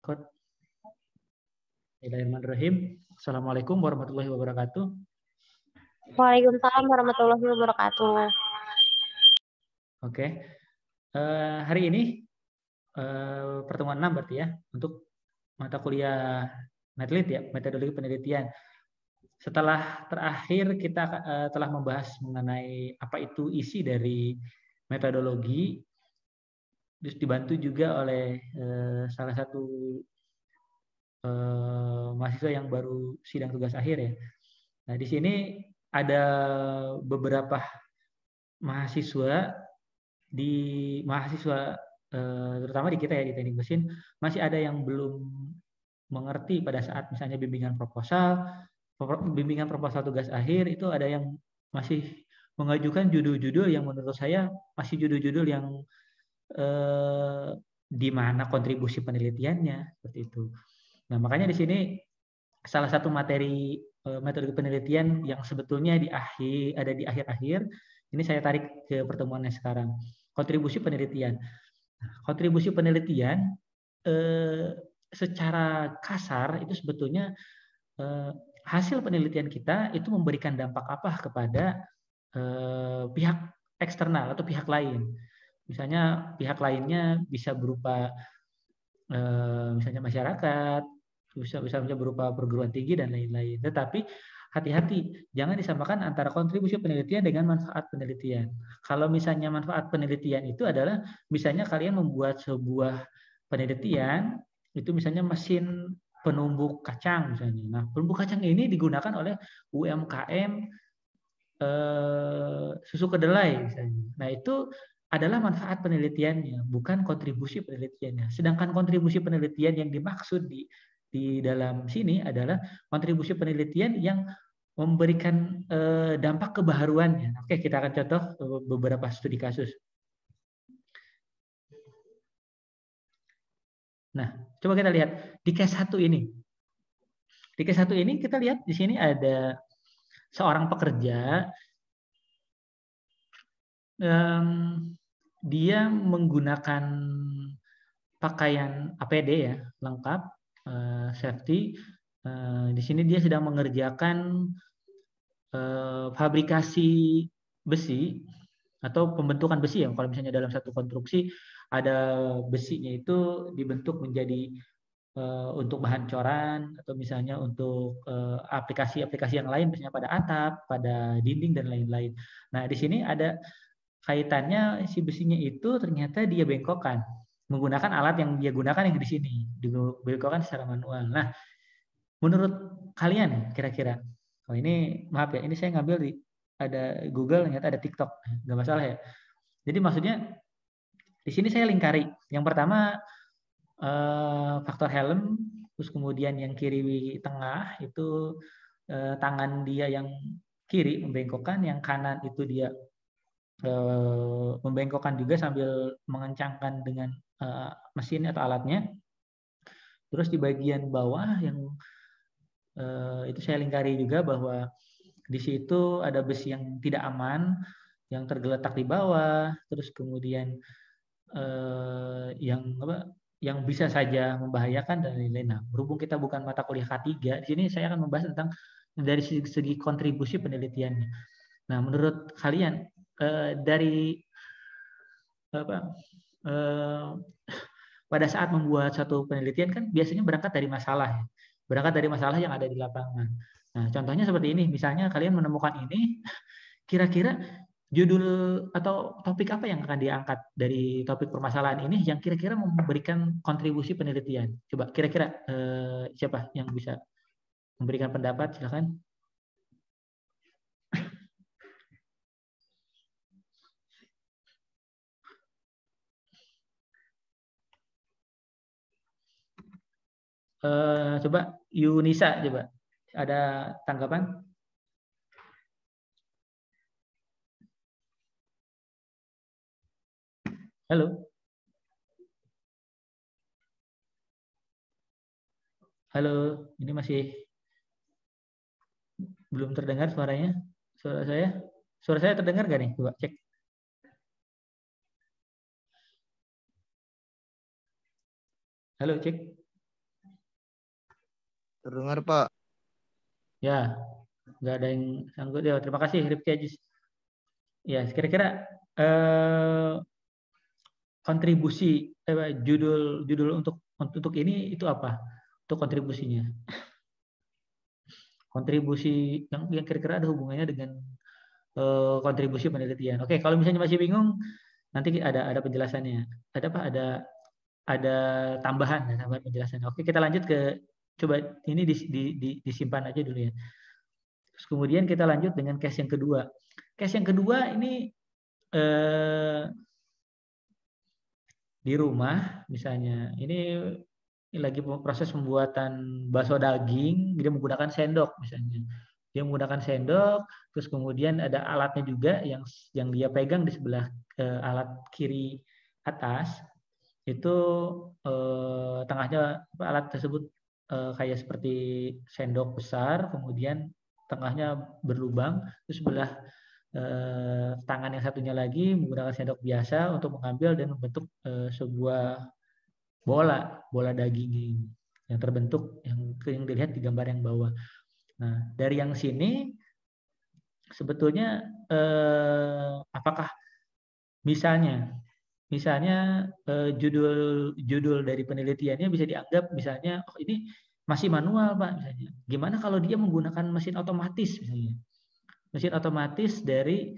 Record. Bismillahirrahmanirrahim. Assalamualaikum warahmatullahi wabarakatuh. Waalaikumsalam warahmatullahi wabarakatuh. Oke. Hari ini pertemuan 6 berarti ya untuk mata kuliah MATLIT ya, metodologi penelitian. Setelah terakhir kita telah membahas mengenai apa itu isi dari metodologi, terus dibantu juga oleh salah satu mahasiswa yang baru sidang tugas akhir ya. Nah, di sini ada beberapa mahasiswa terutama di kita ya di teknik mesin masih ada yang belum mengerti pada saat misalnya bimbingan proposal tugas akhir itu ada yang masih mengajukan judul-judul yang menurut saya masih judul-judul yang di mana kontribusi penelitiannya seperti itu. Nah, makanya di sini salah satu materi metode penelitian yang sebetulnya ada di akhir-akhir ini saya tarik ke pertemuannya sekarang. Kontribusi penelitian. Kontribusi penelitian secara kasar itu sebetulnya hasil penelitian kita itu memberikan dampak apa kepada pihak eksternal atau pihak lain. Misalnya pihak lainnya bisa berupa misalnya masyarakat, bisa berupa perguruan tinggi dan lain-lain. Tetapi hati-hati, jangan disamakan antara kontribusi penelitian dengan manfaat penelitian. Kalau misalnya manfaat penelitian itu adalah misalnya kalian membuat sebuah penelitian, itu misalnya mesin penumbuk kacang misalnya. Nah, penumbuk kacang ini digunakan oleh UMKM susu kedelai misalnya. Nah, itu adalah manfaat penelitiannya, bukan kontribusi penelitiannya. Sedangkan kontribusi penelitian yang dimaksud di dalam sini adalah kontribusi penelitian yang memberikan dampak kebaharuannya. Oke, kita akan contoh beberapa studi kasus. Nah, coba kita lihat di case 1 ini. Di case 1 ini kita lihat di sini ada seorang pekerja dia menggunakan pakaian APD ya, lengkap, safety. Di sini dia sedang mengerjakan fabrikasi besi atau pembentukan besi ya. Kalau misalnya dalam satu konstruksi ada besinya itu dibentuk menjadi untuk bahan coran atau misalnya untuk aplikasi-aplikasi yang lain, misalnya pada atap, pada dinding dan lain-lain. Nah, di sini ada kaitannya si besinya itu ternyata dia bengkokkan menggunakan alat yang dia gunakan yang di sini, dibengkokkan secara manual. Nah, menurut kalian kira-kira, oh ini maaf ya, ini saya ngambil ada Google, ternyata ada TikTok, nggak masalah ya. Jadi maksudnya di sini saya lingkari. Yang pertama faktor helm, terus kemudian yang kiri tengah itu tangan dia yang kiri membengkokkan, yang kanan itu dia membengkokkan juga sambil mengencangkan dengan mesin atau alatnya. Terus di bagian bawah yang itu saya lingkari juga bahwa di situ ada besi yang tidak aman yang tergeletak di bawah, terus kemudian yang bisa saja membahayakan dan lain-lain. Nah, berhubung kita bukan mata kuliah K3, di sini saya akan membahas tentang dari segi kontribusi penelitiannya. Nah, menurut kalian dari pada saat membuat satu penelitian kan biasanya berangkat dari masalah yang ada di lapangan. Nah, contohnya seperti ini, misalnya kalian menemukan ini, kira-kira judul atau topik apa yang akan diangkat dari topik permasalahan ini yang kira-kira memberikan kontribusi penelitian? Coba kira-kira siapa yang bisa memberikan pendapat? Silakan. Coba Yunisa, coba ada tanggapan? Halo. Halo, ini masih belum terdengar suaranya. Suara saya terdengar gak nih? Coba cek. Halo, cek. Terdengar, Pak. Ya, nggak ada yang sanggup. Ya, terima kasih Rifki Ajis. Ya, kira-kira kontribusi judul untuk ini itu apa? Untuk kontribusinya. Kontribusi yang kira-kira ada hubungannya dengan kontribusi penelitian. Oke, kalau misalnya masih bingung, nanti ada penjelasannya. Ada apa? Ada tambahan penjelasannya. Oke, kita lanjut ke coba ini disimpan aja dulu ya. Terus kemudian kita lanjut dengan case yang kedua. Case yang kedua ini di rumah misalnya. Ini lagi proses pembuatan bakso daging, dia menggunakan sendok misalnya. Dia menggunakan sendok, terus kemudian ada alatnya juga yang dia pegang di sebelah alat kiri atas. Itu tengahnya alat tersebut kayak seperti sendok besar, kemudian tengahnya berlubang, terus sebelah tangan yang satunya lagi menggunakan sendok biasa untuk mengambil dan membentuk sebuah bola daging yang terbentuk yang dilihat di gambar yang bawah. Nah, dari yang sini sebetulnya apakah misalnya judul dari penelitiannya bisa dianggap misalnya ini masih manual Pak misalnya. Gimana kalau dia menggunakan mesin otomatis misalnya. Mesin otomatis dari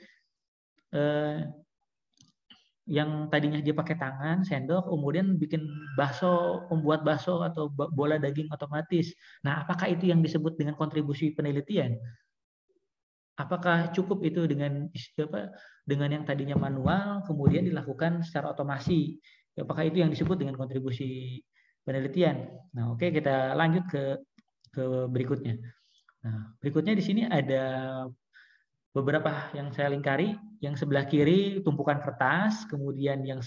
yang tadinya dia pakai tangan, sendok, kemudian bikin membuat bakso atau bola daging otomatis. Nah, apakah itu yang disebut dengan kontribusi penelitian? Apakah cukup itu dengan yang tadinya manual, kemudian dilakukan secara otomasi? Apakah itu yang disebut dengan kontribusi penelitian? Nah, oke, kita lanjut ke berikutnya. Nah, berikutnya di sini ada beberapa yang saya lingkari. Yang sebelah kiri tumpukan kertas, kemudian yang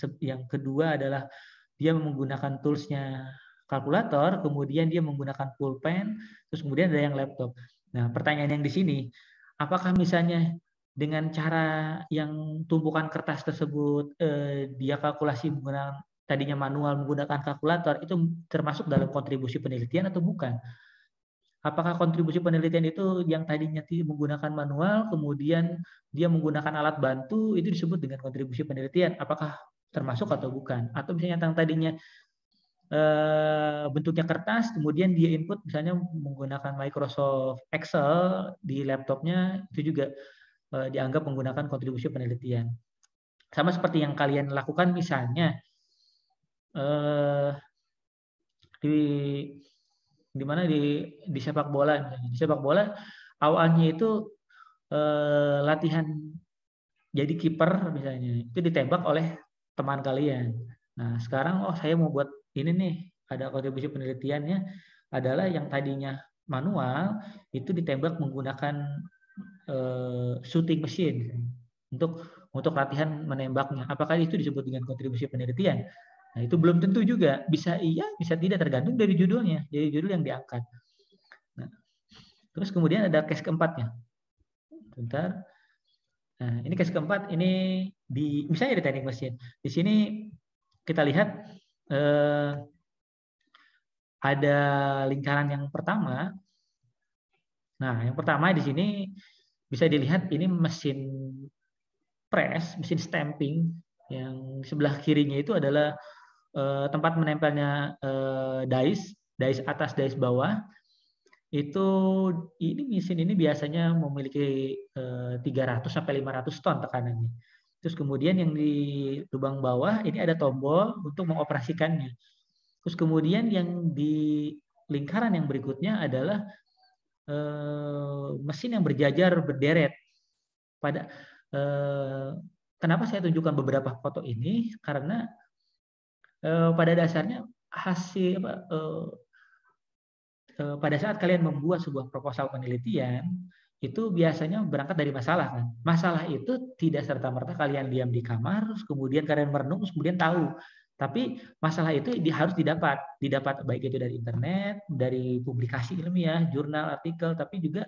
kedua adalah dia menggunakan toolsnya kalkulator, kemudian dia menggunakan pulpen, terus kemudian ada yang laptop. Nah, pertanyaan yang di sini, apakah misalnya dengan cara yang tumpukan kertas tersebut dia kalkulasi menggunakan tadinya manual menggunakan kalkulator itu termasuk dalam kontribusi penelitian atau bukan? Apakah kontribusi penelitian itu yang tadinya menggunakan manual, kemudian dia menggunakan alat bantu, itu disebut dengan kontribusi penelitian? Apakah termasuk atau bukan? Atau misalnya yang tadinya bentuknya kertas, kemudian dia input misalnya menggunakan Microsoft Excel di laptopnya, itu juga dianggap menggunakan kontribusi penelitian. Sama seperti yang kalian lakukan misalnya di mana di sepak bola misalnya. Di sepak bola awalnya itu latihan jadi kiper misalnya itu ditembak oleh teman kalian. Nah, sekarang saya mau buat ini nih, ada kontribusi penelitiannya adalah yang tadinya manual itu ditembak menggunakan shooting machine untuk latihan menembaknya. Apakah itu disebut dengan kontribusi penelitian? Nah, itu belum tentu juga. Bisa iya, bisa tidak, tergantung dari judulnya, dari judul yang diangkat. Nah, terus kemudian ada case keempatnya. Bentar. Nah, ini case keempat, ini misalnya di teknik mesin. Di sini kita lihat ada lingkaran yang pertama. Nah, yang pertama di sini bisa dilihat ini mesin press, mesin stamping. Yang sebelah kirinya itu adalah tempat menempelnya dice atas, dice bawah. Itu mesin ini biasanya memiliki 300 sampai 500 ton tekanannya. Terus kemudian yang di lubang bawah ini ada tombol untuk mengoperasikannya. Terus kemudian yang di lingkaran yang berikutnya adalah mesin yang berjajar berderet. Kenapa saya tunjukkan beberapa foto ini? Karena pada dasarnya pada saat kalian membuat sebuah proposal penelitian, itu biasanya berangkat dari masalah kan. Masalah itu tidak serta-merta kalian diam di kamar, terus kemudian kalian merenung, terus kemudian tahu. Tapi masalah itu harus didapat baik itu dari internet, dari publikasi ilmiah, jurnal, artikel, tapi juga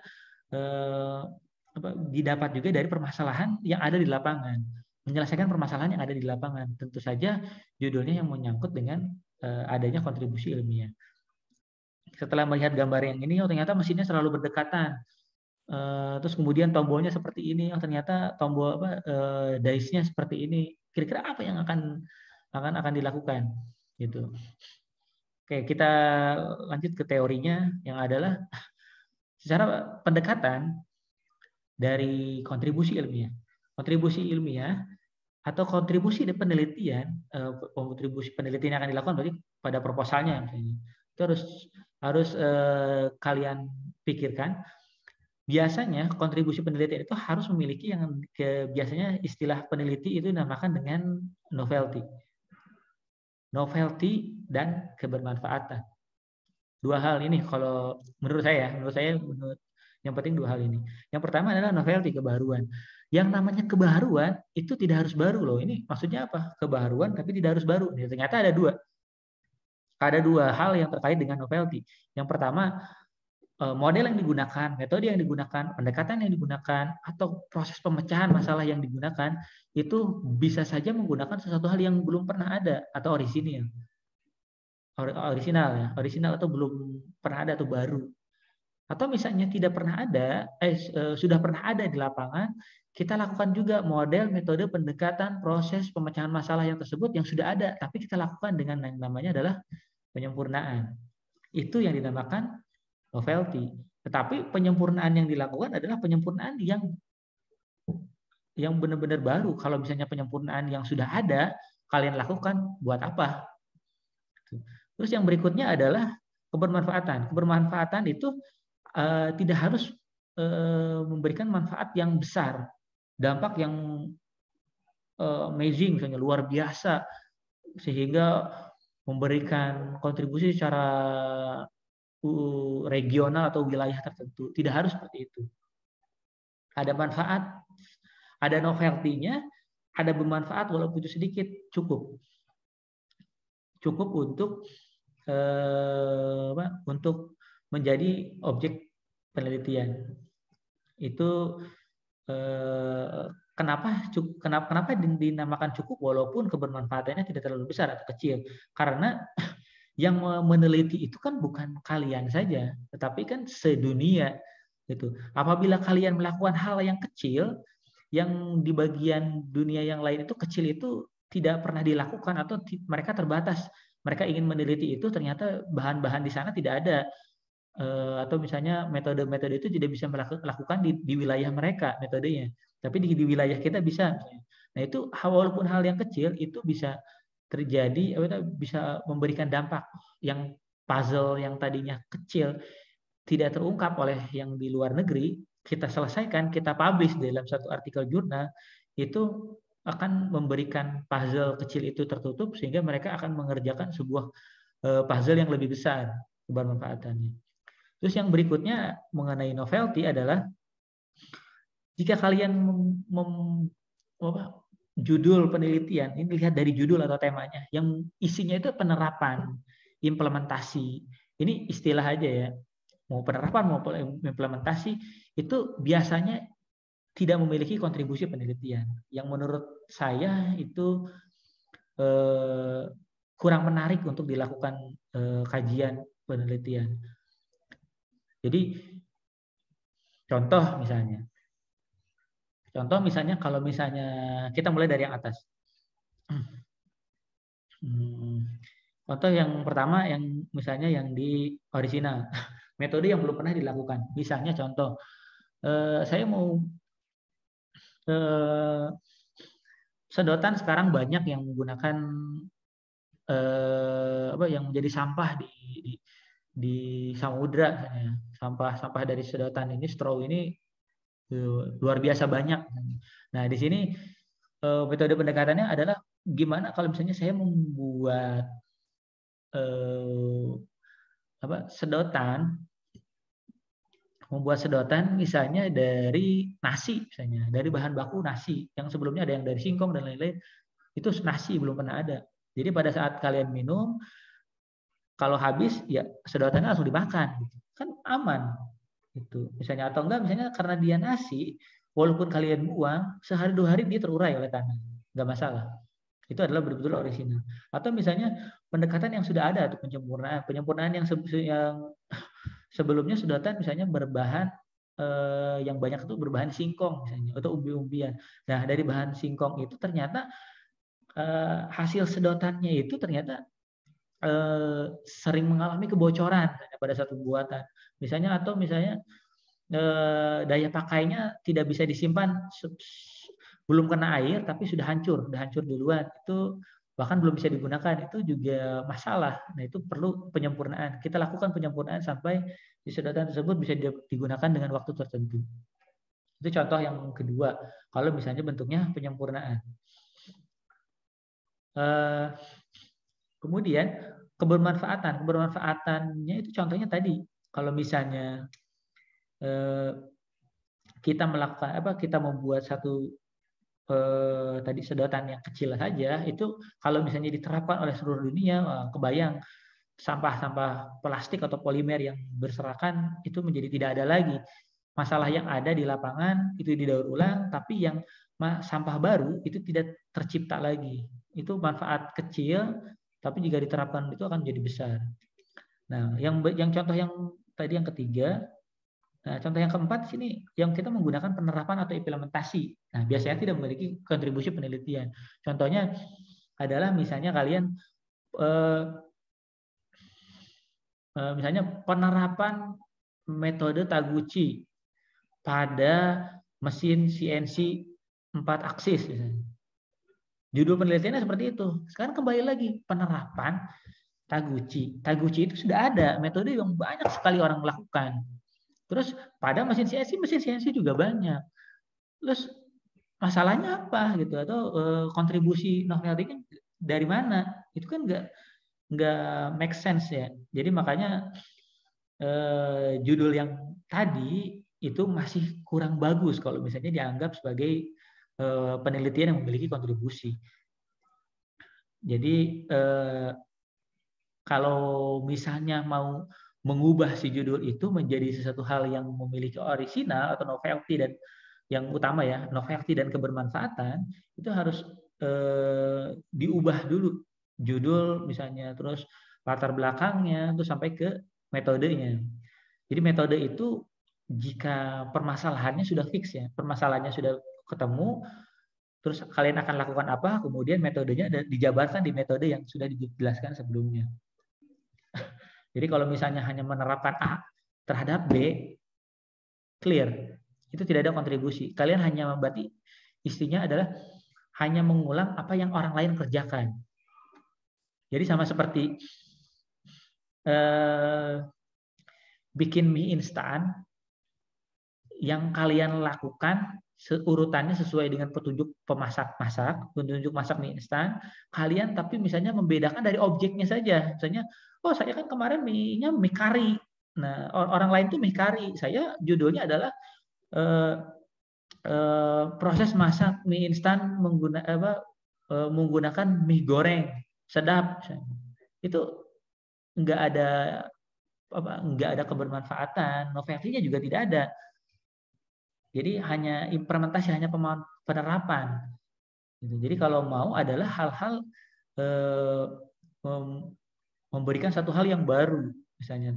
didapat juga dari permasalahan yang ada di lapangan. Menyelesaikan permasalahan yang ada di lapangan. Tentu saja judulnya yang menyangkut dengan adanya kontribusi ilmiah. Setelah melihat gambar yang ini, oh ternyata mesinnya selalu berdekatan. Terus kemudian tombolnya seperti ini, oh ternyata tombol dice-nya seperti ini. Kira-kira apa yang akan dilakukan gitu. Oke, kita lanjut ke teorinya yang adalah secara pendekatan dari kontribusi ilmiah. Kontribusi ilmiah atau kontribusi penelitian, kontribusi penelitian yang akan dilakukan berarti pada proposalnya misalnya. Itu harus kalian pikirkan. Biasanya kontribusi penelitian itu harus memiliki yang biasanya istilah peneliti itu dinamakan dengan novelty. Novelty dan kebermanfaatan. Dua hal ini kalau menurut saya yang penting dua hal ini. Yang pertama adalah novelty, kebaruan. Yang namanya kebaruan itu tidak harus baru loh. Ini maksudnya apa? Kebaruan tapi tidak harus baru. Ternyata ada dua. Ada dua hal yang terkait dengan novelty. Yang pertama, model yang digunakan, metode yang digunakan, pendekatan yang digunakan, atau proses pemecahan masalah yang digunakan, itu bisa saja menggunakan sesuatu hal yang belum pernah ada atau orisinal atau belum pernah ada atau baru. Atau misalnya tidak pernah ada, sudah pernah ada di lapangan, kita lakukan juga model, metode, pendekatan, proses pemecahan masalah yang tersebut yang sudah ada, tapi kita lakukan dengan yang namanya adalah penyempurnaan. Itu yang dinamakan novelty. Tetapi penyempurnaan yang dilakukan adalah penyempurnaan yang benar-benar baru. Kalau misalnya penyempurnaan yang sudah ada, kalian lakukan buat apa? Terus yang berikutnya adalah kebermanfaatan. Kebermanfaatan itu tidak harus memberikan manfaat yang besar, dampak yang amazing, misalnya luar biasa, sehingga memberikan kontribusi secara regional atau wilayah tertentu. Tidak harus seperti itu. Ada manfaat, ada novelty-nya, ada bermanfaat walaupun itu sedikit, cukup. Cukup untuk menjadi objek penelitian. Itu kenapa dinamakan cukup walaupun kebermanfaatannya tidak terlalu besar atau kecil. Karena yang meneliti itu kan bukan kalian saja, tetapi kan sedunia. Gitu. Apabila kalian melakukan hal yang kecil, yang di bagian dunia yang lain itu kecil itu tidak pernah dilakukan atau mereka terbatas. Mereka ingin meneliti itu, ternyata bahan-bahan di sana tidak ada. Atau misalnya metode-metode itu tidak bisa melakukan di wilayah mereka metodenya. Tapi di wilayah kita bisa. Nah itu walaupun hal yang kecil, itu bisa terjadi, bisa memberikan dampak yang puzzle yang tadinya kecil tidak terungkap oleh yang di luar negeri, kita selesaikan, kita publish dalam satu artikel jurnal, itu akan memberikan puzzle kecil itu tertutup sehingga mereka akan mengerjakan sebuah puzzle yang lebih besar kebermanfaatannya. Terus yang berikutnya mengenai novelty adalah jika kalian judul penelitian, ini lihat dari judul atau temanya, yang isinya itu penerapan, implementasi. Ini istilah aja ya, mau penerapan mau implementasi, itu biasanya tidak memiliki kontribusi penelitian. Yang menurut saya itu kurang menarik untuk dilakukan kajian penelitian. Jadi contoh misalnya kalau misalnya kita mulai dari yang atas. Contoh yang pertama yang misalnya yang di original, metode yang belum pernah dilakukan. Misalnya contoh, saya mau sedotan sekarang banyak yang menggunakan yang menjadi sampah di samudra, sampah dari sedotan ini, straw ini luar biasa banyak. Nah, di sini metode pendekatannya adalah gimana kalau misalnya saya membuat sedotan misalnya dari nasi, misalnya dari bahan baku nasi yang sebelumnya ada yang dari singkong dan lain-lain, itu nasi belum pernah ada. Jadi pada saat kalian minum, kalau habis ya sedotannya langsung dimakan, kan aman. Itu misalnya, atau enggak misalnya karena dia nasi, walaupun kalian buang sehari 2 hari dia terurai oleh tanah, nggak masalah. Itu adalah betul-betul orisinal. Atau misalnya pendekatan yang sudah ada atau penyempurnaan yang sebelumnya sedotan misalnya berbahan yang banyak itu berbahan singkong misalnya atau umbi-umbian. Nah, dari bahan singkong itu ternyata hasil sedotannya itu ternyata sering mengalami kebocoran pada satu buatan. Misalnya daya pakainya tidak bisa disimpan, belum kena air tapi sudah hancur duluan, itu bahkan belum bisa digunakan, itu juga masalah. Nah, itu perlu penyempurnaan. Kita lakukan penyempurnaan sampai di sedotan tersebut bisa digunakan dengan waktu tertentu. Itu contoh yang kedua, kalau misalnya bentuknya penyempurnaan. Kemudian kebermanfaatannya itu contohnya tadi, kalau misalnya kita melakukan kita membuat satu tadi sedotan yang kecil saja, itu kalau misalnya diterapkan oleh seluruh dunia, kebayang sampah-sampah plastik atau polimer yang berserakan itu menjadi tidak ada lagi. Masalah yang ada di lapangan itu didaur ulang, tapi yang sampah baru itu tidak tercipta lagi. Itu manfaat kecil, tapi jika diterapkan itu akan menjadi besar. Nah, yang contoh yang tadi yang ketiga. Nah, contoh yang keempat sini yang kita menggunakan penerapan atau implementasi. Nah, biasanya tidak memiliki kontribusi penelitian. Contohnya adalah misalnya kalian misalnya penerapan metode Taguchi pada mesin CNC 4 aksis misalnya. Judul penelitiannya seperti itu. Sekarang kembali lagi penerapan Taguchi. Taguchi itu sudah ada metode yang banyak sekali orang melakukan. Terus pada mesin CNC juga banyak. Terus masalahnya apa gitu, atau kontribusi novelty dari mana? Itu kan nggak make sense ya. Jadi makanya judul yang tadi itu masih kurang bagus kalau misalnya dianggap sebagai penelitian yang memiliki kontribusi. Jadi kalau misalnya mau mengubah si judul itu menjadi sesuatu hal yang memiliki orisinal atau novelty, dan yang utama ya novelty dan kebermanfaatan, itu harus diubah dulu judul misalnya, terus latar belakangnya, terus sampai ke metodenya. Jadi metode itu jika permasalahannya sudah fix ya, permasalahannya sudah ketemu, terus kalian akan lakukan apa, kemudian metodenya dijabarkan di metode yang sudah dijelaskan sebelumnya. Jadi kalau misalnya hanya menerapkan A terhadap B, clear, itu tidak ada kontribusi. Kalian hanya berarti istinya adalah hanya mengulang apa yang orang lain kerjakan. Jadi sama seperti bikin mie instan, yang kalian lakukan urutannya sesuai dengan petunjuk petujuk masak mie instan, kalian tapi misalnya membedakan dari objeknya saja. Misalnya, oh saya kan kemarin mie-nya mie kari. Nah, orang lain tuh mie kari. Saya judulnya adalah proses masak mie instan menggunakan mie goreng sedap. Itu nggak ada kebermanfaatan, novelty-nya juga tidak ada. Jadi hanya implementasi, hanya penerapan. Jadi kalau mau adalah hal-hal memberikan satu hal yang baru. Misalnya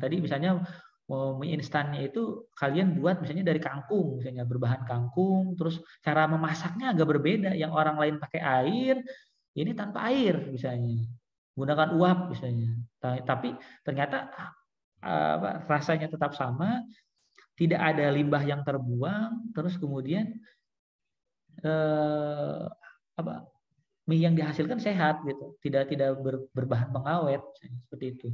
mie instannya itu kalian buat misalnya dari kangkung, misalnya berbahan kangkung, terus cara memasaknya agak berbeda. Yang orang lain pakai air, ini tanpa air misalnya. Gunakan uap misalnya. Tapi ternyata rasanya tetap sama, tidak ada limbah yang terbuang, terus kemudian mie yang dihasilkan sehat gitu, tidak berbahan pengawet seperti itu.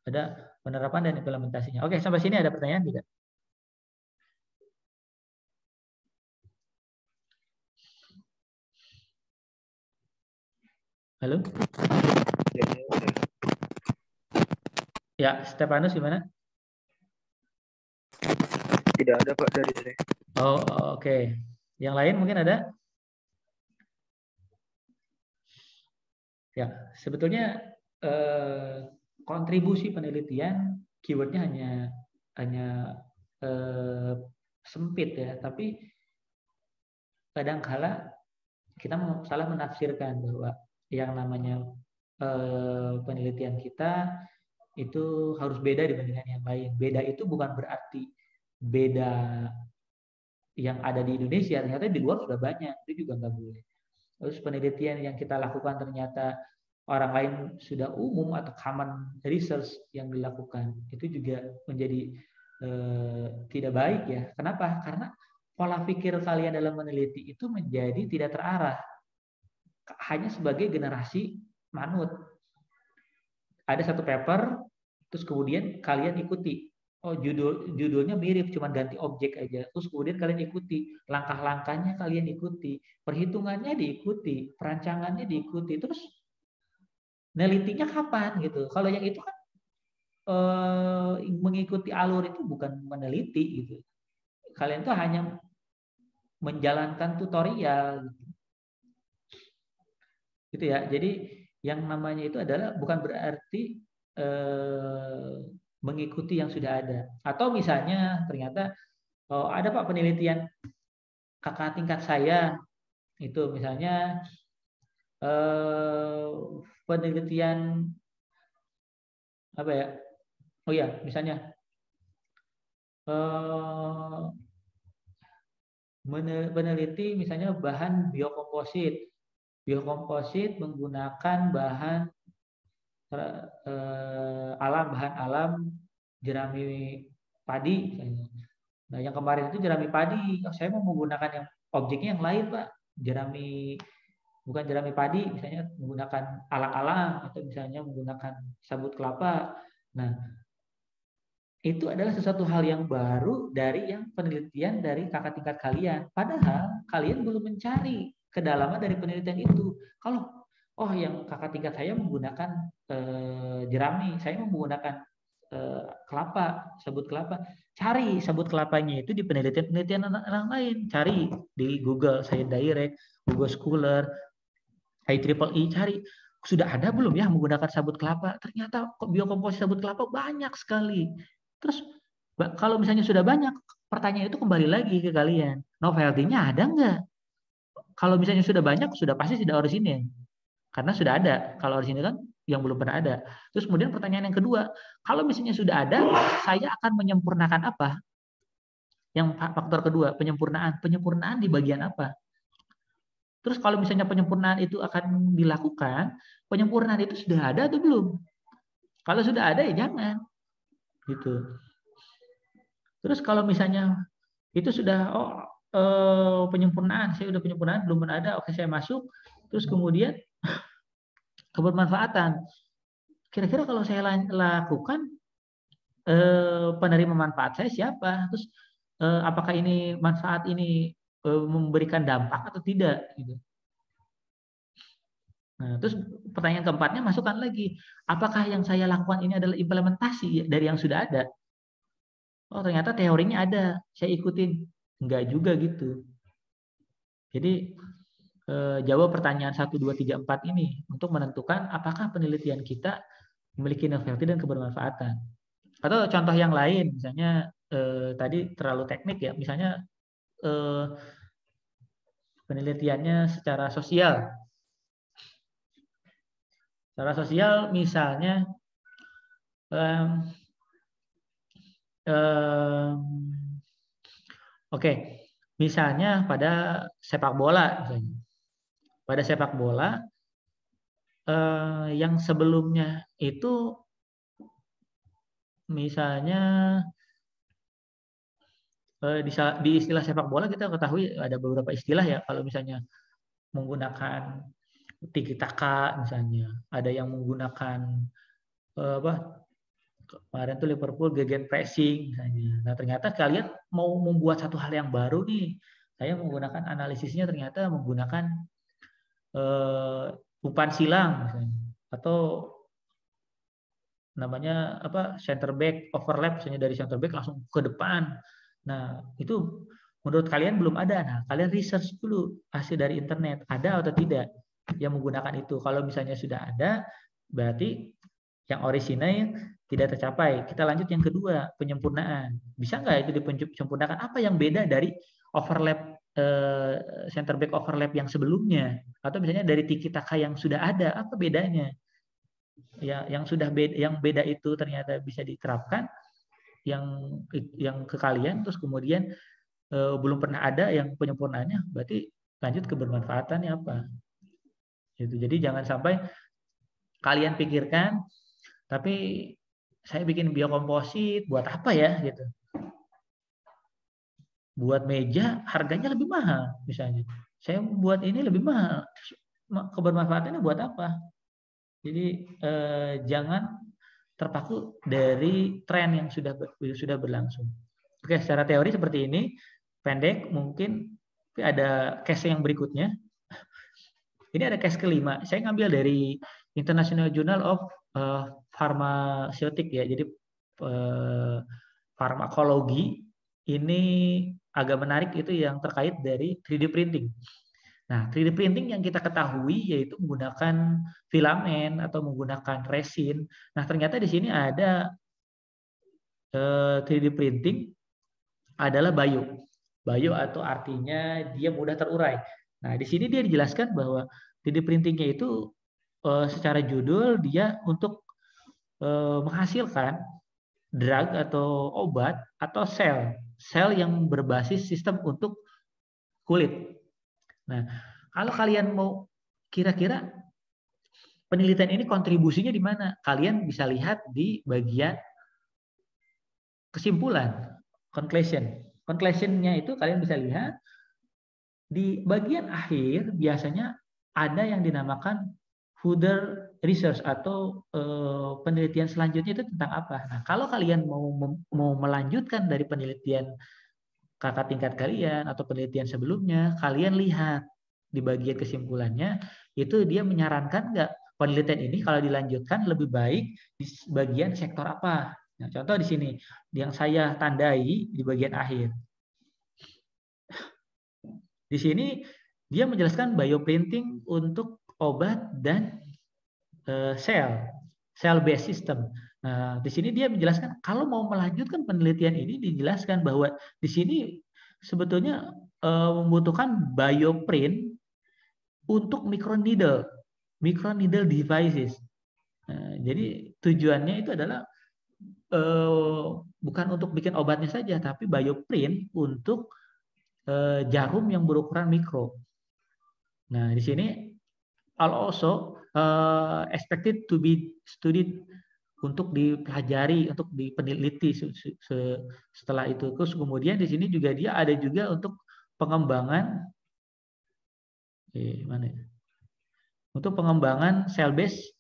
Ada penerapan dan implementasinya. Oke, sampai sini ada pertanyaan tidak? Halo? Ya, Stefanus gimana? Tidak ada Pak dari saya. Oh, oke. Yang lain mungkin ada? Ya, sebetulnya kontribusi penelitian keywordnya hanya sempit ya, tapi kadangkala kita salah menafsirkan bahwa yang namanya penelitian kita itu harus beda dibandingkan yang lain. Beda itu bukan berarti beda yang ada di Indonesia, ternyata di luar sudah banyak, itu juga nggak boleh. Terus penelitian yang kita lakukan ternyata orang lain sudah umum atau common research yang dilakukan, itu juga menjadi tidak baik ya. Kenapa? Karena pola pikir kalian dalam meneliti itu menjadi tidak terarah, hanya sebagai generasi manut. Ada satu paper, terus kemudian kalian ikuti. Oh, judulnya mirip, cuma ganti objek aja. Terus kemudian kalian ikuti, langkah-langkahnya kalian ikuti, perhitungannya diikuti, perancangannya diikuti. Terus nelitinya kapan gitu? Kalau yang itu kan mengikuti alur itu bukan meneliti gitu. Kalian tuh hanya menjalankan tutorial gitu ya. Jadi yang namanya itu adalah bukan berarti mengikuti yang sudah ada. Atau misalnya ternyata ada Pak penelitian kakak tingkat saya itu misalnya penelitian apa ya? Oh ya, misalnya meneliti misalnya bahan biokomposit. Biokomposit menggunakan bahan alam jerami padi. Nah, yang kemarin itu jerami padi. Oh, saya mau menggunakan yang objeknya yang lain, Pak. Bukan jerami padi, misalnya menggunakan alang-alang atau misalnya menggunakan sabut kelapa. Nah, itu adalah sesuatu hal yang baru dari yang penelitian dari kakak tingkat kalian. Padahal kalian belum mencari kedalaman dari penelitian itu. Kalau yang kakak tingkat saya menggunakan jerami, saya menggunakan kelapa, sabut kelapa. Cari sabut kelapanya itu di penelitian-penelitian orang lain. Cari di Google, Science Direct, Google Scholar, IEEE, cari. Sudah ada belum ya menggunakan sabut kelapa? Ternyata biokomposit sabut kelapa banyak sekali. Terus kalau misalnya sudah banyak, pertanyaan itu kembali lagi ke kalian. Novelty-nya ada nggak? Kalau misalnya sudah banyak, sudah pasti sudah orisinil. Karena sudah ada. Kalau orisinil kan yang belum pernah ada. Terus kemudian pertanyaan yang kedua, kalau misalnya sudah ada, saya akan menyempurnakan apa? Yang faktor kedua, penyempurnaan. Penyempurnaan di bagian apa? Terus kalau misalnya penyempurnaan itu akan dilakukan, penyempurnaan itu sudah ada atau belum? Kalau sudah ada ya jangan. Gitu. Terus kalau misalnya itu sudah penyempurnaan, saya udah penyempurnaan belum ada, oke saya masuk. Terus kemudian kebermanfaatan. Kira-kira kalau saya lakukan penerima manfaat saya siapa? Terus apakah ini manfaat ini memberikan dampak atau tidak? Gitu. Nah, terus pertanyaan keempatnya masukkan lagi, apakah yang saya lakukan ini adalah implementasi dari yang sudah ada? Oh ternyata teorinya ada, saya ikutin. Enggak juga gitu. Jadi jawab pertanyaan 1, 2, 3, 4 ini untuk menentukan apakah penelitian kita memiliki novelty dan kebermanfaatan. Atau contoh yang lain, misalnya tadi terlalu teknik ya, misalnya penelitiannya secara sosial. Secara sosial misalnya misalnya pada sepak bola misalnya. Pada sepak bola yang sebelumnya itu misalnya di istilah sepak bola kita ketahui ada beberapa istilah ya, kalau misalnya menggunakan tiki taka misalnya, ada yang menggunakan kemarin tuh Liverpool gegen pressing misalnya. Nah ternyata kalian mau membuat satu hal yang baru nih, saya menggunakan analisisnya ternyata menggunakan umpan silang misalnya, atau namanya center back overlap, misalnya dari center back langsung ke depan. Nah itu menurut kalian belum ada. Nah kalian research dulu hasil dari internet, ada atau tidak yang menggunakan itu. Kalau misalnya sudah ada, berarti yang orisinal tidak tercapai. Kita lanjut yang kedua, penyempurnaan. Bisa nggak itu disempurnakan? Apa yang beda dari overlap center back overlap yang sebelumnya? Atau misalnya dari tiki taka yang sudah ada, apa bedanya? Ya, yang sudah beda, yang beda itu ternyata bisa diterapkan yang ke kalian, terus kemudian belum pernah ada yang penyempurnaannya, berarti lanjut ke bermanfaatannya apa. Gitu. Jadi jangan sampai kalian pikirkan, tapi saya bikin biokomposit buat apa ya gitu. Buat meja harganya lebih mahal misalnya. Saya buat ini lebih mahal. Kebermanfaatannya buat apa? Jadi jangan terpaku dari tren yang sudah berlangsung. Oke, secara teori seperti ini, pendek mungkin, tapi ada case yang berikutnya. Ini ada case kelima. Saya ngambil dari International Journal of Pharmaceutic ya. Jadi farmakologi ini agak menarik itu yang terkait dari 3D printing. Nah, 3D printing yang kita ketahui yaitu menggunakan filamen atau menggunakan resin. Nah, ternyata di sini ada 3D printing adalah bio. Bio atau artinya dia mudah terurai. Nah, di sini dia dijelaskan bahwa 3D printingnya itu secara judul dia untuk menghasilkan drug atau obat atau sel yang berbasis sistem untuk kulit. Nah, kalau kalian mau kira-kira penelitian ini kontribusinya di mana? Kalian bisa lihat di bagian kesimpulan, conclusion. Conclusion-nya itu kalian bisa lihat di bagian akhir biasanya ada yang dinamakan further research atau penelitian selanjutnya itu tentang apa. Nah, kalau kalian mau melanjutkan dari penelitian kakak tingkat kalian atau penelitian sebelumnya, kalian lihat di bagian kesimpulannya itu dia menyarankan nggak penelitian ini kalau dilanjutkan lebih baik di bagian sektor apa. Nah, contoh di sini yang saya tandai di bagian akhir. Di sini dia menjelaskan bioprinting untuk obat dan cell based system. Nah, di sini dia menjelaskan kalau mau melanjutkan penelitian ini dijelaskan bahwa di sini sebetulnya membutuhkan bioprint untuk microneedle devices. Nah, jadi tujuannya itu adalah bukan untuk bikin obatnya saja, tapi bioprint untuk jarum yang berukuran mikro. Nah, di sini also expected to be studied untuk dipelajari, untuk dipeliti setelah itu. Terus kemudian di sini juga dia ada juga untuk pengembangan mana ya? Untuk pengembangan cell based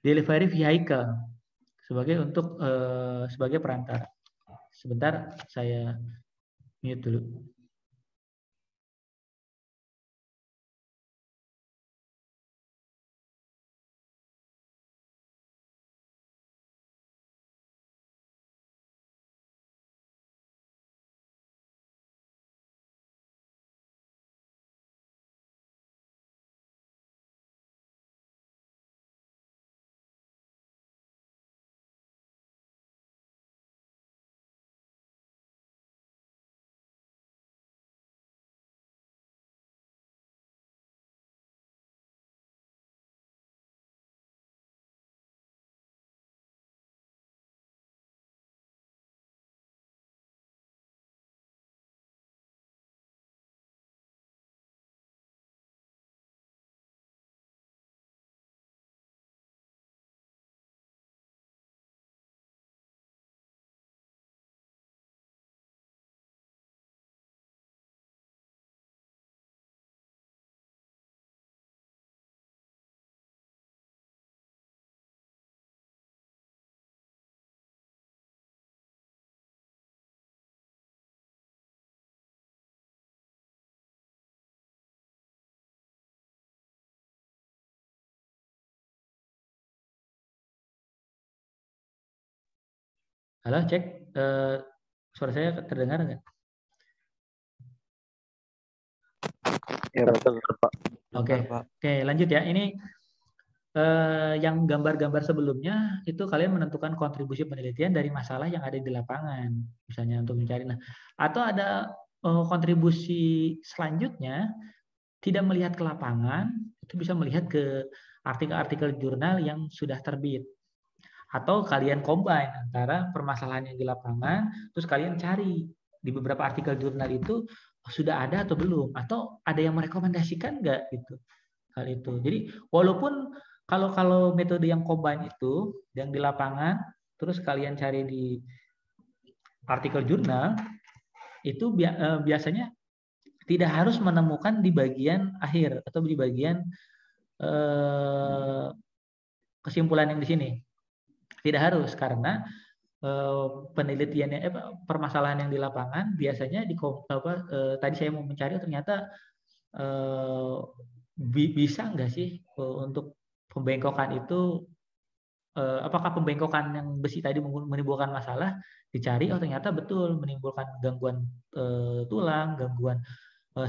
delivery vehicle sebagai perantara. Sebentar saya mute dulu. Halo, cek. Suara saya terdengar nggak? Ya, Pak. Oke, lanjut ya. Ini yang gambar-gambar sebelumnya itu kalian menentukan kontribusi penelitian dari masalah yang ada di lapangan, misalnya untuk mencari. Nah, atau ada kontribusi selanjutnya tidak melihat ke lapangan, itu bisa melihat ke artikel-artikel jurnal yang sudah terbit. Atau kalian combine antara permasalahan yang di lapangan, terus kalian cari di beberapa artikel jurnal itu sudah ada atau belum, atau ada yang merekomendasikan nggak gitu. Hal itu. Jadi walaupun kalau metode yang combine itu yang di lapangan, terus kalian cari di artikel jurnal, itu biasanya tidak harus menemukan di bagian akhir atau di bagian kesimpulan yang di sini. Tidak harus, karena penelitiannya permasalahan yang di lapangan biasanya tadi saya mau mencari ternyata bisa nggak sih untuk pembengkokan itu, apakah pembengkokan yang besi tadi menimbulkan masalah, dicari ternyata betul menimbulkan gangguan tulang, gangguan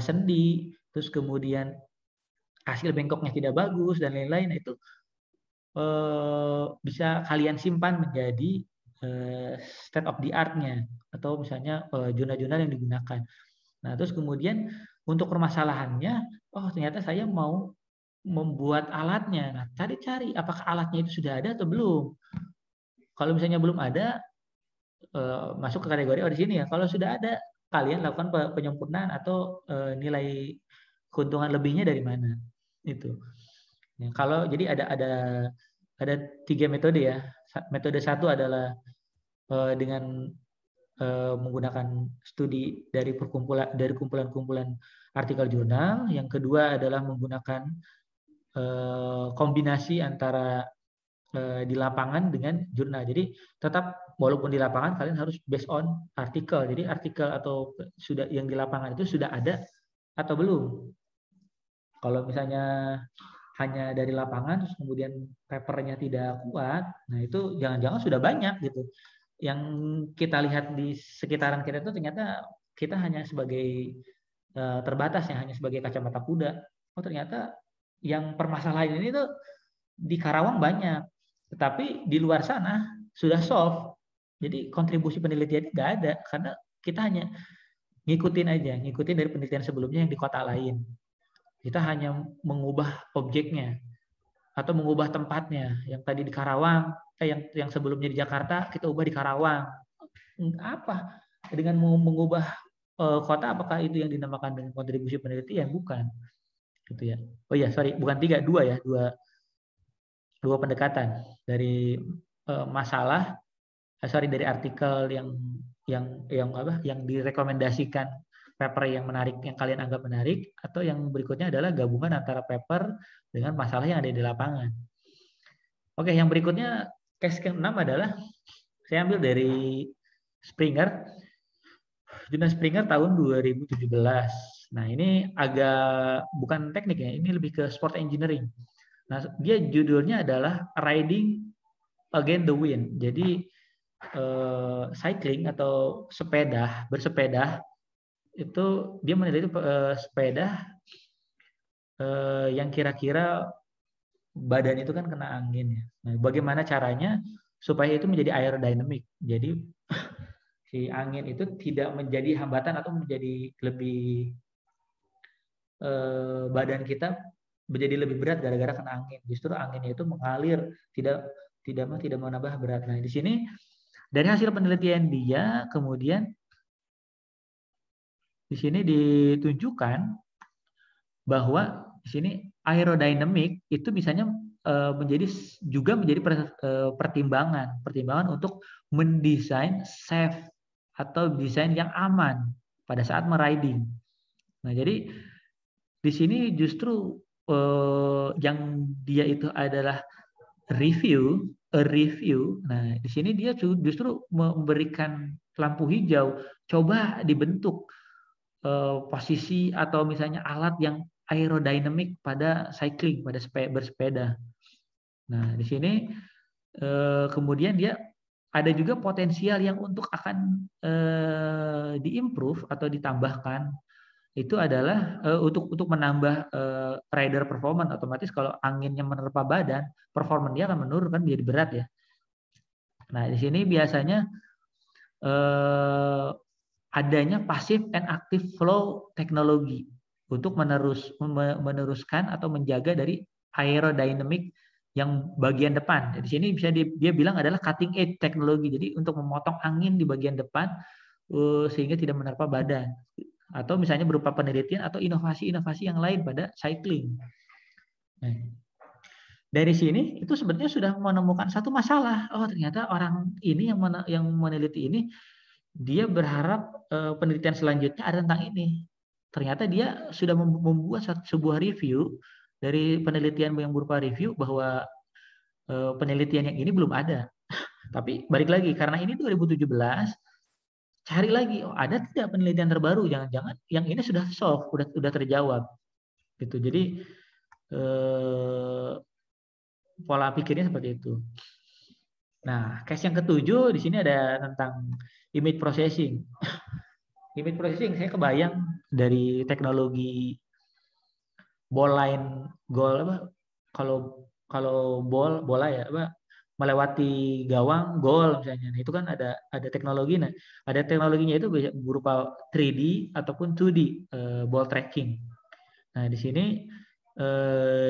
sendi, terus kemudian hasil bengkoknya tidak bagus dan lain-lain. Itu bisa kalian simpan menjadi state of the art-nya atau misalnya jurnal-jurnal yang digunakan. Nah, terus kemudian untuk permasalahannya, ternyata saya mau membuat alatnya. Nah, cari apakah alatnya itu sudah ada atau belum. Kalau misalnya belum ada, masuk ke kategori di sini ya. Kalau sudah ada, kalian lakukan penyempurnaan atau nilai keuntungan lebihnya dari mana. Itu. Ya, kalau jadi ada 3 metode ya. Metode satu adalah dengan menggunakan studi dari kumpulan-kumpulan artikel jurnal. Yang kedua adalah menggunakan kombinasi antara di lapangan dengan jurnal. Jadi tetap walaupun di lapangan kalian harus based on artikel. Jadi artikel atau sudah yang di lapangan itu sudah ada atau belum. Kalau misalnya hanya dari lapangan terus kemudian papernya tidak kuat, nah itu jangan-jangan sudah banyak gitu. Yang kita lihat di sekitaran kita itu ternyata kita hanya sebagai terbatas ya, hanya sebagai kacamata kuda. Ternyata yang permasalahan ini tuh di Karawang banyak, tetapi di luar sana sudah solve. Jadi kontribusi penelitian nggak ada karena kita hanya ngikutin dari penelitian sebelumnya yang di kota lain. Kita hanya mengubah objeknya atau mengubah tempatnya. Yang tadi di Karawang, yang sebelumnya di Jakarta, kita ubah di Karawang. Apa? Dengan mengubah kota, apakah itu yang dinamakan dengan kontribusi penelitian? Bukan. Gitu ya. Oh iya, sorry, bukan 3, 2 ya, dua pendekatan dari masalah, dari artikel yang direkomendasikan, paper yang menarik, yang kalian anggap menarik, atau yang berikutnya adalah gabungan antara paper dengan masalah yang ada di lapangan. Oke, yang berikutnya case ke-6 adalah saya ambil dari Springer, jurnal Springer tahun 2017. Nah, ini agak bukan teknik ya, ini lebih ke sport engineering. Nah, dia judulnya adalah Riding Against the Wind. Jadi cycling atau bersepeda itu dia meneliti sepeda yang kira-kira badan itu kan kena angin ya. Nah, bagaimana caranya supaya itu menjadi aerodynamic. Jadi si angin itu tidak menjadi hambatan atau menjadi lebih badan kita menjadi lebih berat gara-gara kena angin. Justru anginnya itu mengalir, tidak menambah berat. Nah, di sini dari hasil penelitian dia kemudian di sini ditunjukkan bahwa di sini aerodynamic itu misalnya menjadi pertimbangan untuk mendesain safe atau desain yang aman pada saat meriding. Nah, jadi di sini justru yang dia itu adalah review. Nah, di sini dia justru memberikan lampu hijau, coba dibentuk posisi atau misalnya alat yang aerodynamic pada cycling, pada bersepeda. Nah, di sini kemudian dia ada juga potensial yang untuk akan diimprove atau ditambahkan. Itu adalah untuk menambah rider performance. Otomatis kalau anginnya menerpa badan, performance dia akan menurun, kan jadi berat ya. Nah, di sini biasanya adanya passive and active flow teknologi. untuk meneruskan atau menjaga dari aerodynamic yang bagian depan. Di sini bisa dia bilang adalah cutting edge teknologi. Jadi untuk memotong angin di bagian depan sehingga tidak menerpa badan. Atau misalnya berupa penelitian atau inovasi-inovasi yang lain pada cycling. Nah, dari sini itu sebenarnya sudah menemukan satu masalah. Oh, ternyata orang ini yang meneliti ini dia berharap penelitian selanjutnya ada tentang ini. Ternyata dia sudah membuat sebuah review dari penelitian yang berupa review bahwa penelitian yang ini belum ada. Tapi balik lagi karena ini 2017, cari lagi, oh ada tidak penelitian terbaru? Jangan-jangan yang ini sudah solve, sudah terjawab. Gitu. Jadi pola pikirnya seperti itu. Nah, case yang ketujuh di sini ada tentang image processing. Image processing saya kebayang dari teknologi ball line goal apa? Kalau bola ya apa? Melewati gawang gol misalnya. Nah, itu kan ada teknologi. Nah, ada teknologinya itu berupa 3D ataupun 2D ball tracking. Nah, di sini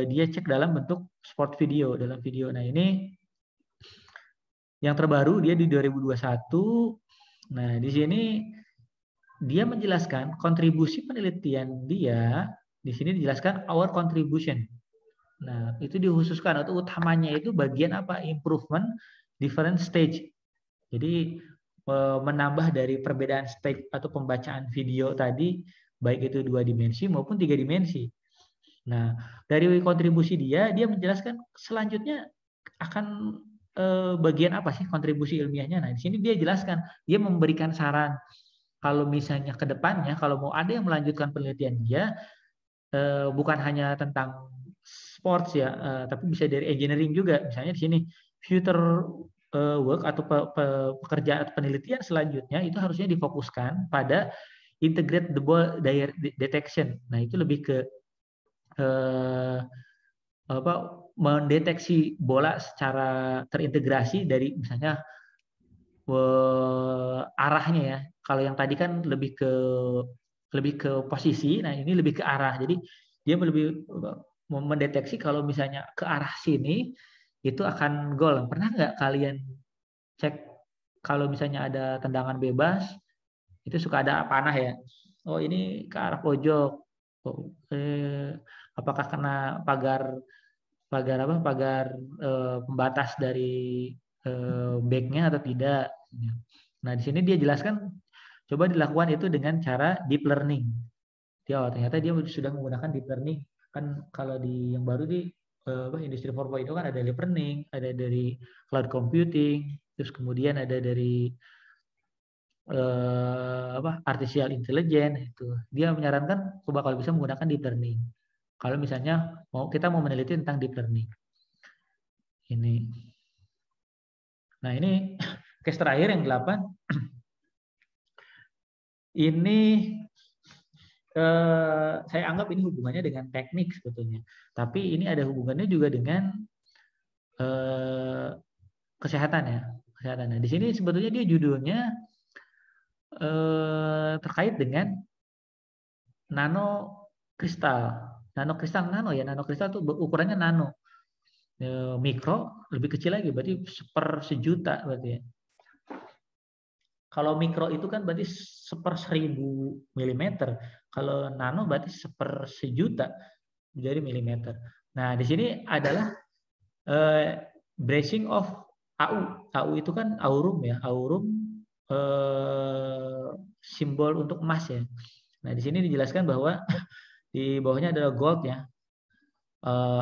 dia cek dalam bentuk sport video dalam video. Nah, ini yang terbaru dia di 2021. Nah, di sini dia menjelaskan kontribusi penelitian dia, di sini dijelaskan our contribution. Nah, itu dikhususkan atau utamanya itu bagian apa? Improvement different stage. Jadi menambah dari perbedaan stage atau pembacaan video tadi, baik itu 2 dimensi maupun 3 dimensi. Nah, dari kontribusi dia menjelaskan selanjutnya akan bagian apa sih kontribusi ilmiahnya. Nah, di sini dia jelaskan, dia memberikan saran kalau misalnya ke depannya kalau mau ada yang melanjutkan penelitian dia bukan hanya tentang sports ya, tapi bisa dari engineering juga. Misalnya di sini future work atau pekerjaan atau penelitian selanjutnya itu harusnya difokuskan pada integrate the ball detection. Nah, itu lebih ke mendeteksi bola secara terintegrasi dari misalnya arahnya ya. Kalau yang tadi kan lebih ke posisi, nah ini lebih ke arah. Jadi dia lebih mendeteksi kalau misalnya ke arah sini itu akan gol. Pernah nggak kalian cek kalau misalnya ada tendangan bebas itu suka ada panah ya? Oh ini ke arah pojok. Oh, apakah kena pagar pembatas dari backnya atau tidak? Nah di sini dia jelaskan coba dilakukan itu dengan cara deep learning. Ternyata dia sudah menggunakan deep learning. Kan kalau di yang baru di industri 4.0 itu kan ada deep learning, ada dari cloud computing, terus kemudian ada dari artificial intelligence itu. Dia menyarankan coba kalau bisa menggunakan deep learning. Kalau misalnya kita mau meneliti tentang deep learning. Ini. Nah, ini case terakhir yang 8. Ini saya anggap ini hubungannya dengan teknik sebetulnya. Tapi ini ada hubungannya juga dengan kesehatan ya. Kesehatan. Nah, di sini sebetulnya dia judulnya terkait dengan nanokristal. Nano kristal itu ukurannya nano. Mikro lebih kecil lagi, berarti 1/1000 berarti ya. Kalau mikro itu kan berarti 1/1000 milimeter. Kalau nano berarti 1/1000 jadi milimeter. Nah, di sini adalah bracing of AU. AU itu kan aurum ya, aurum simbol untuk emas ya. Nah, di sini dijelaskan bahwa di bawahnya adalah gold ya.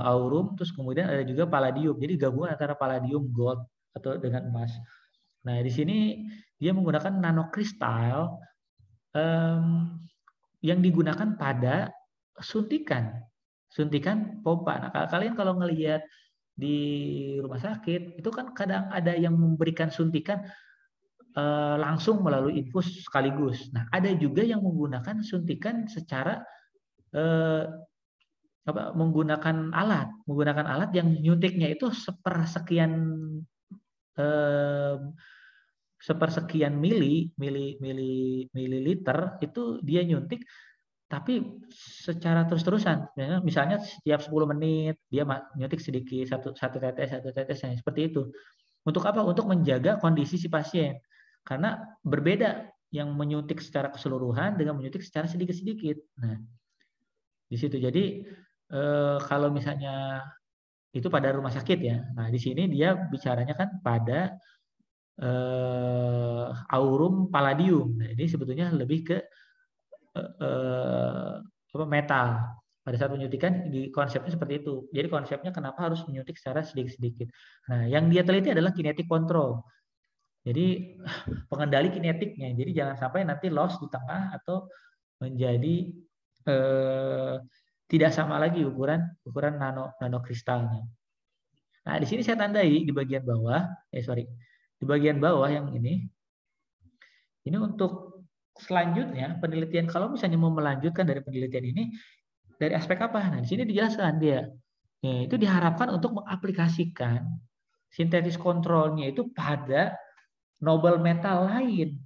Aurum, terus kemudian ada juga palladium. Jadi gabungan antara palladium, gold atau dengan emas. Nah, di sini dia menggunakan nanokristal yang digunakan pada suntikan pompa. Nah, kalian kalau ngelihat di rumah sakit itu kan kadang ada yang memberikan suntikan langsung melalui infus sekaligus. Nah, ada juga yang menggunakan suntikan secara menggunakan alat yang nyuntiknya itu sepersekian mililiter itu dia nyuntik tapi secara terus-terusan. Misalnya setiap 10 menit dia menyuntik sedikit, satu tetes, seperti itu. Untuk apa? Untuk menjaga kondisi si pasien. Karena berbeda yang menyuntik secara keseluruhan dengan menyuntik secara sedikit-sedikit. Nah, di situ. Jadi kalau misalnya itu pada rumah sakit ya. Nah, di sini dia bicaranya kan pada aurum palladium. Nah, ini sebetulnya lebih ke metal. Pada saat menyuntikan di konsepnya seperti itu. Jadi konsepnya kenapa harus menyuntik secara sedikit-sedikit. Nah, yang dia teliti adalah kinetic control. Jadi pengendali kinetiknya. Jadi jangan sampai nanti loss di tengah atau menjadi tidak sama lagi ukuran nanokristalnya. Nah, di sini saya tandai di bagian bawah, di bagian bawah yang ini untuk selanjutnya penelitian, kalau misalnya mau melanjutkan dari penelitian ini dari aspek apa? Nah, di sini dijelaskan dia. Ya, itu diharapkan untuk mengaplikasikan sintetis kontrolnya itu pada noble metal lain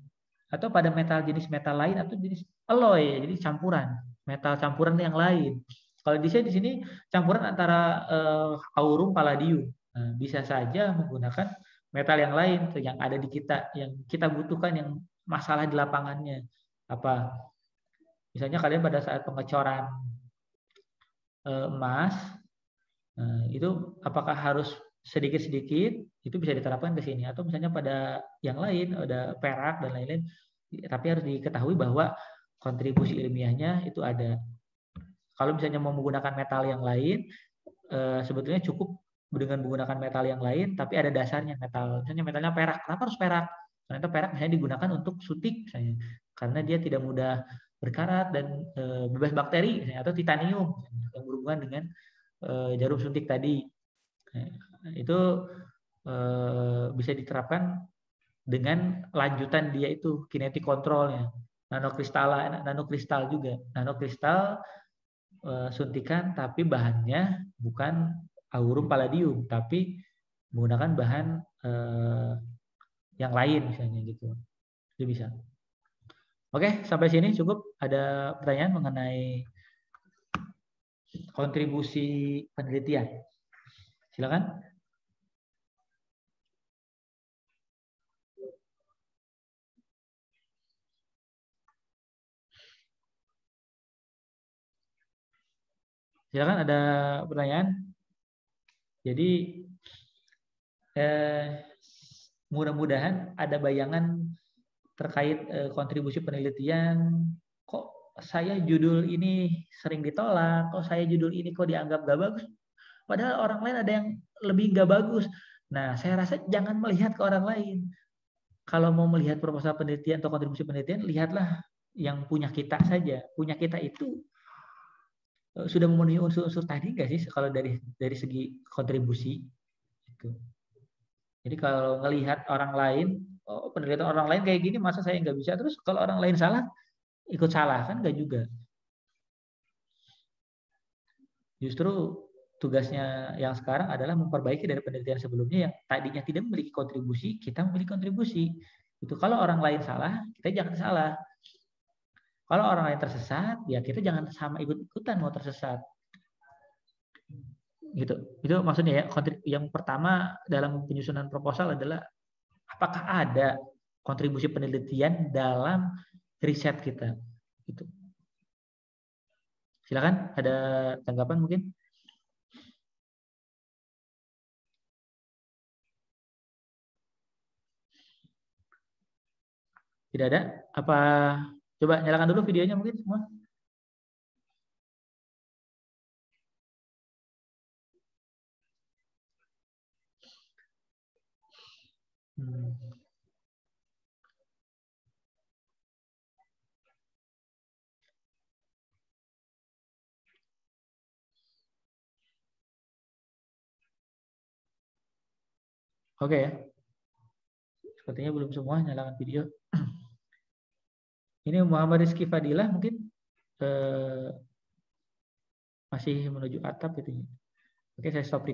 atau pada jenis metal lain atau jenis alloy, jadi campuran metal campuran yang lain. Kalau di sini campuran antara aurum palladium. Nah, bisa saja menggunakan metal yang lain yang ada di kita, yang kita butuhkan, yang masalah di lapangannya. Apa? Misalnya kalian pada saat pengecoran emas, itu apakah harus sedikit-sedikit, itu bisa diterapkan ke sini. Atau misalnya pada yang lain, ada perak dan lain-lain, tapi harus diketahui bahwa kontribusi ilmiahnya itu ada. Kalau misalnya mau menggunakan metal yang lain, sebetulnya cukup dengan menggunakan metal yang lain, tapi ada dasarnya metal. Misalnya metalnya perak, kenapa harus perak? Ternyata perak misalnya digunakan untuk sutik, misalnya, karena dia tidak mudah berkarat dan bebas bakteri, misalnya, atau titanium yang berhubungan dengan jarum suntik tadi. Itu bisa diterapkan dengan lanjutan dia itu kinetic controlnya, nanokristal juga, nanokristal suntikan tapi bahannya bukan aurum palladium tapi menggunakan bahan yang lain misalnya gitu, itu bisa. Oke, sampai sini cukup. Ada pertanyaan mengenai kontribusi penelitian? Silakan. Silakan, ada pertanyaan? Jadi mudah-mudahan ada bayangan terkait kontribusi penelitian. Kok saya judul ini sering ditolak? Kok saya judul ini kok dianggap gak bagus? Padahal orang lain ada yang lebih gak bagus. Nah, saya rasa jangan melihat ke orang lain. Kalau mau melihat proposal penelitian atau kontribusi penelitian, lihatlah yang punya kita saja. Punya kita itu sudah memenuhi unsur-unsur tadi nggak sih kalau dari segi kontribusi itu. Jadi kalau ngelihat orang lain, oh penelitian orang lain kayak gini, masa saya nggak bisa? Terus kalau orang lain salah, ikut salah kan nggak juga. Justru tugasnya yang sekarang adalah memperbaiki dari penelitian sebelumnya yang tadinya tidak memiliki kontribusi, kita memiliki kontribusi. Itu kalau orang lain salah, kita jangan salah. Kalau orang lain tersesat, ya kita jangan sama ikut-ikutan mau tersesat. Gitu. Itu maksudnya ya. Yang pertama dalam penyusunan proposal adalah apakah ada kontribusi penelitian dalam riset kita. Gitu. Silakan, ada tanggapan mungkin? Tidak ada? Apa coba nyalakan dulu videonya mungkin semua? Oke ya. Sepertinya belum semua nyalakan video. Ini Muhammad Rizky Fadilah mungkin masih menuju atap gitu. Oke, saya stop.